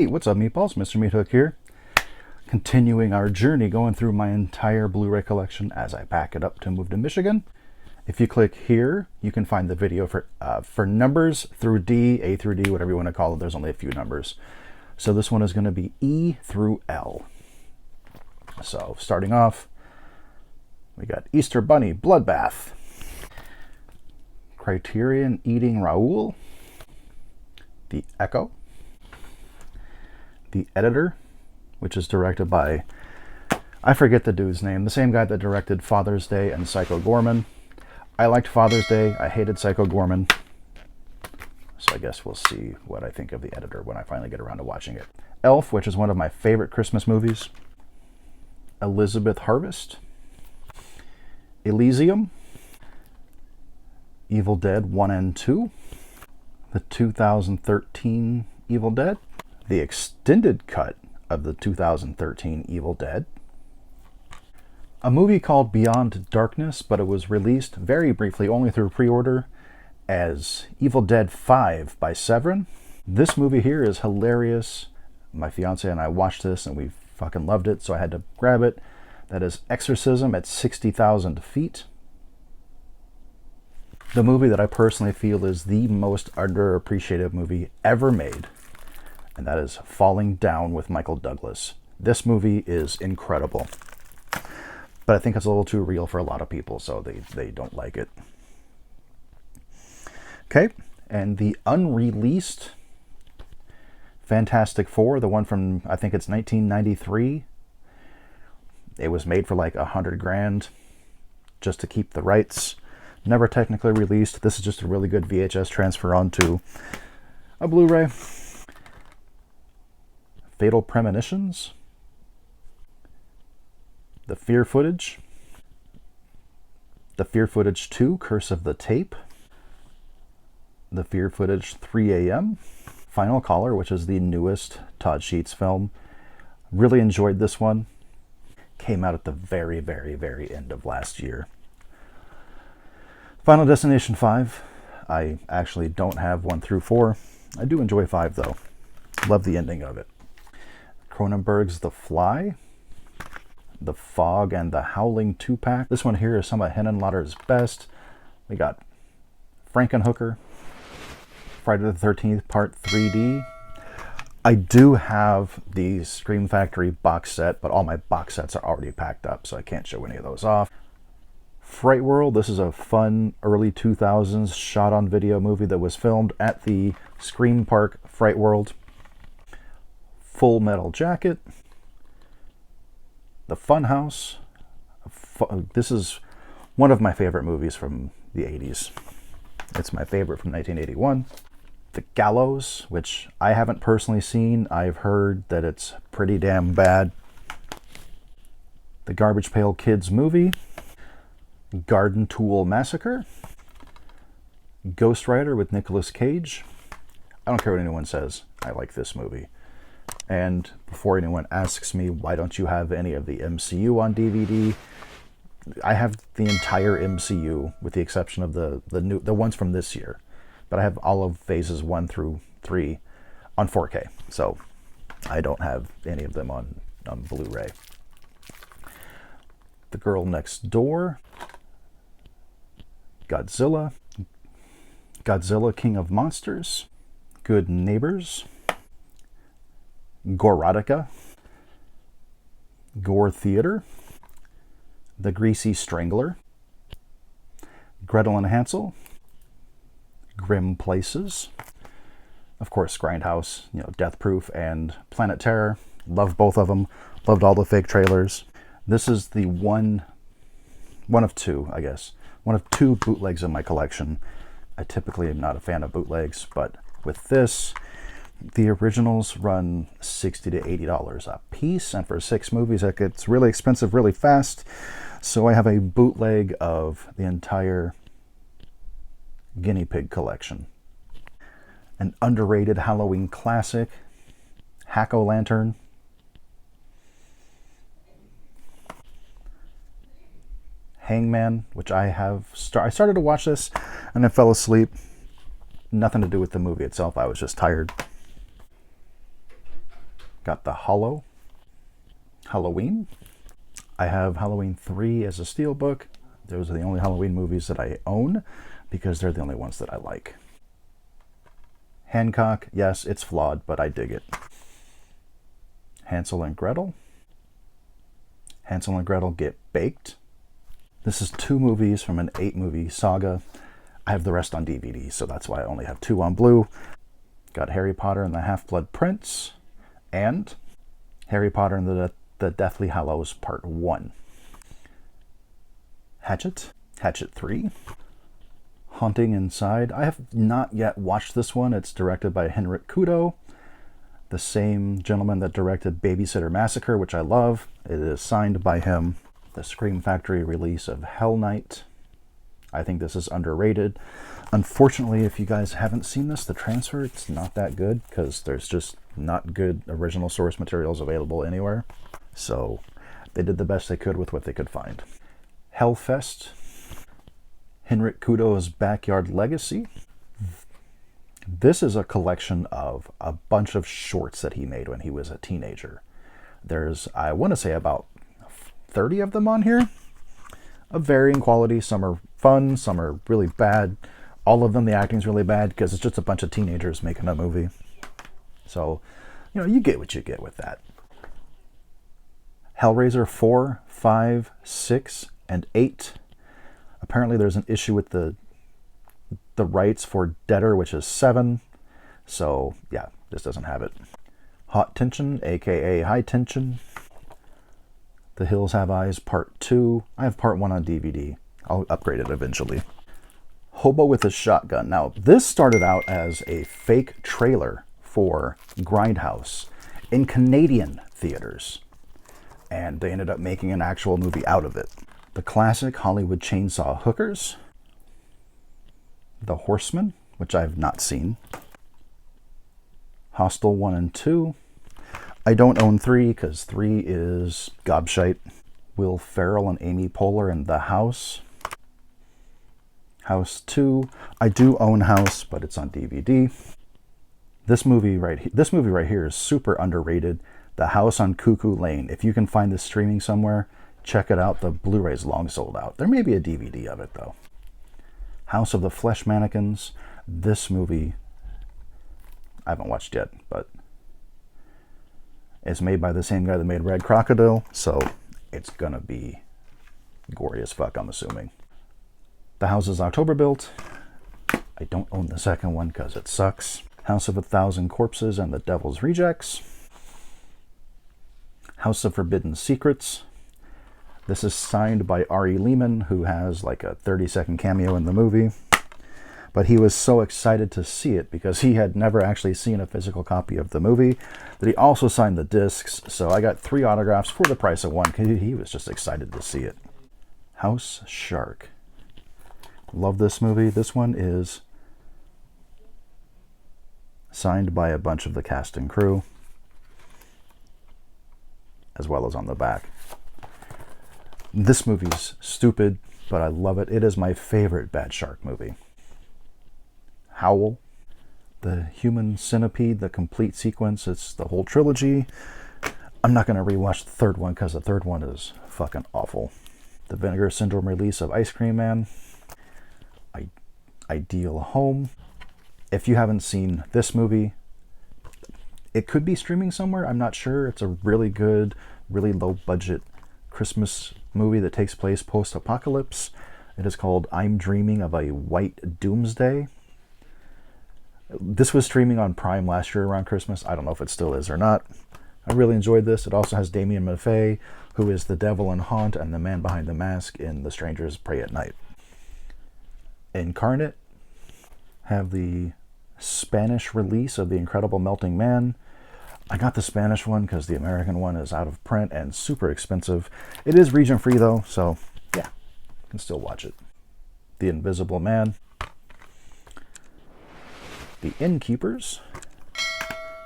Hey, what's up, meatballs? Mr. Meat Hook here. Continuing our journey going through my entire Blu Ray collection as I pack it up to move to Michigan. If you click here, you can find the video for numbers through D, A through D, whatever you want to call it. There's only a few numbers. So this one is going to be E through L. So starting off, we got Easter Bunny Bloodbath, Criterion Eating Raoul, The Echo, The Editor, which is directed by, I forget the dude's name, the same guy that directed Father's Day and Psycho Gorman. I liked Father's Day, I hated Psycho Gorman, so I guess we'll see what I think of The Editor when I finally get around to watching it. Elf, which is one of my favorite Christmas movies. Elizabeth Harvest, Elysium, Evil Dead 1 and 2, the 2013 Evil Dead, the extended cut of the 2013 Evil Dead, a movie called Beyond Darkness, but it was released very briefly only through pre-order as Evil Dead 5 by Severin. This movie here is hilarious. My fiance and I watched this and we fucking loved it, so I had to grab it. That is Exorcism at 60,000 feet. The movie that I personally feel is the most underappreciated movie ever made, and that is Falling Down with Michael Douglas. This movie is incredible, but I think it's a little too real for a lot of people, so they don't like it. Okay, and the unreleased Fantastic Four, the one from, I think it's 1993. It was made for like $100,000 just to keep the rights. Never technically released. This is just a really good VHS transfer onto a Blu-ray. Fatal Premonitions, The Fear Footage, The Fear Footage 2, Curse of the Tape, The Fear Footage 3 AM, Final Caller, which is the newest Todd Sheets film. Really enjoyed this one. Came out at the very, very, very end of last year. Final Destination 5. I actually don't have 1 through 4. I do enjoy 5 though. Love the ending of it. Cronenberg's The Fly, The Fog, and The Howling 2-pack. This one here is some of Henenlotter's best. We got Frankenhooker, Friday the 13th Part 3D. I do have the Scream Factory box set, but all my box sets are already packed up, so I can't show any of those off. Fright World, this is a fun early 2000s shot on video movie that was filmed at the Scream Park Fright World. Full Metal Jacket, The Funhouse. This is one of my favorite movies from the 80s. It's my favorite from 1981. The Gallows, which I haven't personally seen. I've heard that it's pretty damn bad. The Garbage Pail Kids movie. Garden Tool Massacre. Ghost Rider with Nicolas Cage. I don't care what anyone says. I like this movie. And before anyone asks me, why don't you have any of the MCU on DVD? I have the entire MCU with the exception of the ones from this year. But I have all of phases 1 through 3 on 4K. So I don't have any of them on Blu-ray. The Girl Next Door. Godzilla. Godzilla King of Monsters. Good Neighbors. Gorerotica, Gore Theater, The Greasy Strangler, Gretel and Hansel, Grim Places, of course Grindhouse, Death Proof and Planet Terror. Love both of them. Loved all the fake trailers. This is the one of two, I guess. One of 2 bootlegs in my collection. I typically am not a fan of bootlegs, but with this, the originals run $60 to $80 a piece, and for 6 movies that gets really expensive really fast. So I have a bootleg of the entire Guinea Pig collection. An underrated Halloween classic, Hack-O-Lantern. Hangman, which I started to watch this and I fell asleep. Nothing to do with the movie itself, I was just tired. Got The Hollow, Halloween. I have Halloween 3 as a steelbook. Those are the only Halloween movies that I own because they're the only ones that I like. Hancock, yes, it's flawed, but I dig it. Hansel and Gretel. Hansel and Gretel Get Baked. This is 2 movies from an 8-movie saga. I have the rest on DVD, so that's why I only have 2 on Blu. Got Harry Potter and the Half-Blood Prince, and Harry Potter and the Deathly Hallows Part 1. Hatchet, Hatchet 3. Haunting Inside. I have not yet watched this one. It's directed by Henrik Kudo, the same gentleman that directed Babysitter Massacre, which I love. It is signed by him. The Scream Factory release of Hell Night. I think this is underrated. Unfortunately, if you guys haven't seen this, the transfer, it's not that good because there's just not good original source materials available anywhere. So they did the best they could with what they could find. Hellfest. Henrik Kudo's Backyard Legacy. This is a collection of a bunch of shorts that he made when he was a teenager. There's, I want to say, about 30 of them on here, of varying quality. Some are fun, some are really bad. All of them, the acting's really bad because it's just a bunch of teenagers making a movie. So, you know, you get what you get with that. Hellraiser 4, 5, 6, and 8. Apparently there's an issue with the rights for Deader, which is 7. So, yeah, this doesn't have it. Hot Tension, aka High Tension. The Hills Have Eyes Part 2. I have Part 1 on DVD. I'll upgrade it eventually. Hobo with a Shotgun. Now, this started out as a fake trailer for Grindhouse in Canadian theaters, and they ended up making an actual movie out of it. The classic Hollywood Chainsaw Hookers. The Horseman, which I have not seen. Hostel 1 and 2. I don't own 3 because 3 is gobshite. Will Ferrell and Amy Poehler in The House. House 2. I do own House, but it's on DVD. This movie right here is super underrated. The House on Cuckoo Lane. If you can find this streaming somewhere, check it out. The Blu-ray's long sold out. There may be a DVD of it, though. House of the Flesh Mannequins. This movie, I haven't watched yet, but it's made by the same guy that made Red Crocodile, so it's gonna be gory as fuck, I'm assuming. The House is October Built. I don't own the second one because it sucks. House of a Thousand Corpses and the Devil's Rejects. House of Forbidden Secrets. This is signed by Ari Lehman, who has like a 30-second cameo in the movie. But he was so excited to see it because he had never actually seen a physical copy of the movie that he also signed the discs. So I got 3 autographs for the price of 1 because he was just excited to see it. House Shark. Love this movie. This one is signed by a bunch of the cast and crew, as well as on the back. This movie's stupid, but I love it. It is my favorite bad shark movie. Howl. The Human Centipede, the complete sequence. It's the whole trilogy. I'm not going to rewatch the third one because the third one is fucking awful. The Vinegar Syndrome release of Ice Cream Man. Ideal Home. If you haven't seen this movie, it could be streaming somewhere. I'm not sure. It's a really good, really low budget Christmas movie that takes place post-apocalypse. It is called I'm Dreaming of a White Doomsday. This was streaming on Prime last year around Christmas. I don't know if it still is or not. I really enjoyed this. It also has Damien Maffei, who is the devil in Haunt and the man behind the mask in The Strangers Pray at Night. Incarnate. Have the Spanish release of The Incredible Melting Man. I got the Spanish one because the American one is out of print and super expensive. It is region free though, so yeah, you can still watch it. The Invisible Man. The Innkeepers,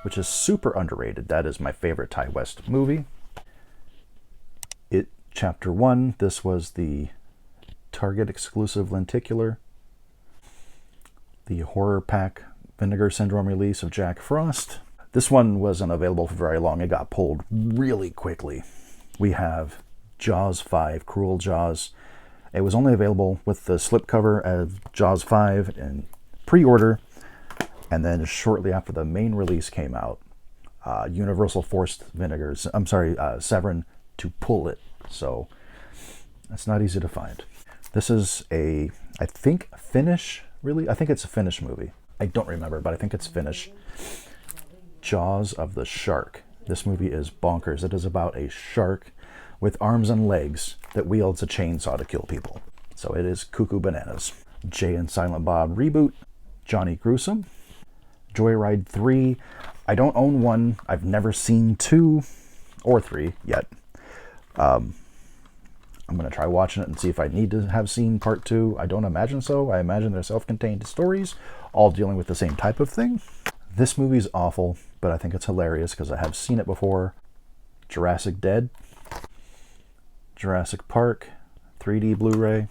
which is super underrated. That is my favorite Ty West movie. It Chapter 1. This was the Target exclusive lenticular. The Horror Pack Vinegar Syndrome release of Jack Frost. This one wasn't available for very long. It got pulled really quickly. We have Jaws 5, Cruel Jaws. It was only available with the slipcover of Jaws 5 in pre-order, and then shortly after the main release came out, Universal forced Severin to pull it. So it's not easy to find. This is a, I think, Finnish, really? I think it's a Finnish movie. I don't remember, but I think it's Finnish. Jaws of the Shark. This movie is bonkers. It is about a shark with arms and legs that wields a chainsaw to kill people. So it is cuckoo bananas. Jay and Silent Bob reboot. Johnny Gruesome. Joyride 3. I don't own 1. I've never seen 2 or 3 yet. I'm going to try watching it and see if I need to have seen part 2. I don't imagine so. I imagine they're self-contained stories, all dealing with the same type of thing. This movie's awful, but I think it's hilarious because I have seen it before. Jurassic Dead. Jurassic Park. 3D Blu-ray.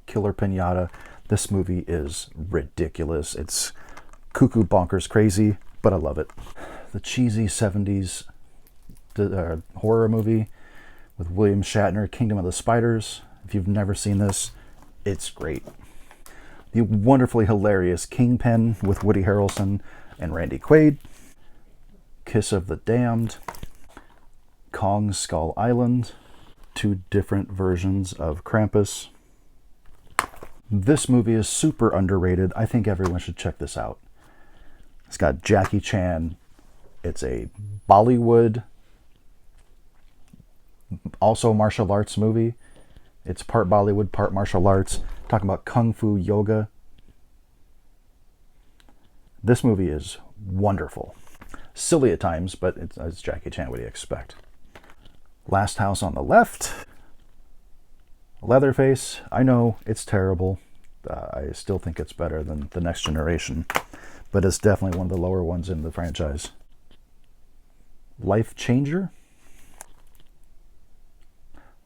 Killer Pinata. This movie is ridiculous. It's cuckoo bonkers crazy, but I love it. The cheesy 70s horror movie with William Shatner, Kingdom of the Spiders. If you've never seen this, it's great. The wonderfully hilarious Kingpin with Woody Harrelson and Randy Quaid. Kiss of the Damned. Kong Skull Island. 2 different versions of Krampus. This movie is super underrated. I think everyone should check this out. It's got Jackie Chan. It's a Bollywood, also martial arts movie. It's part Bollywood, part martial arts. Talking about Kung Fu Yoga. This movie is wonderful. Silly at times, but it's Jackie Chan. What do you expect? Last House on the Left. Leatherface. I know it's terrible. I still think it's better than The Next Generation, but it's definitely one of the lower ones in the franchise. Life Changer.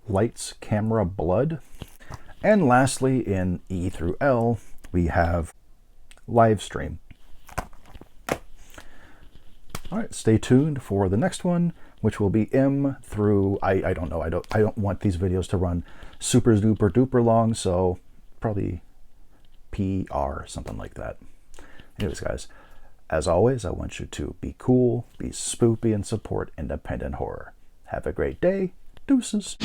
Lights, Camera, Blood. And lastly, in E through L, we have Livestream. All right, stay tuned for the next one, which will be M through, I don't know, I don't want these videos to run super duper duper long, so probably PR, something like that. Anyways, guys, as always, I want you to be cool, be spoopy, and support independent horror. Have a great day. Deuces.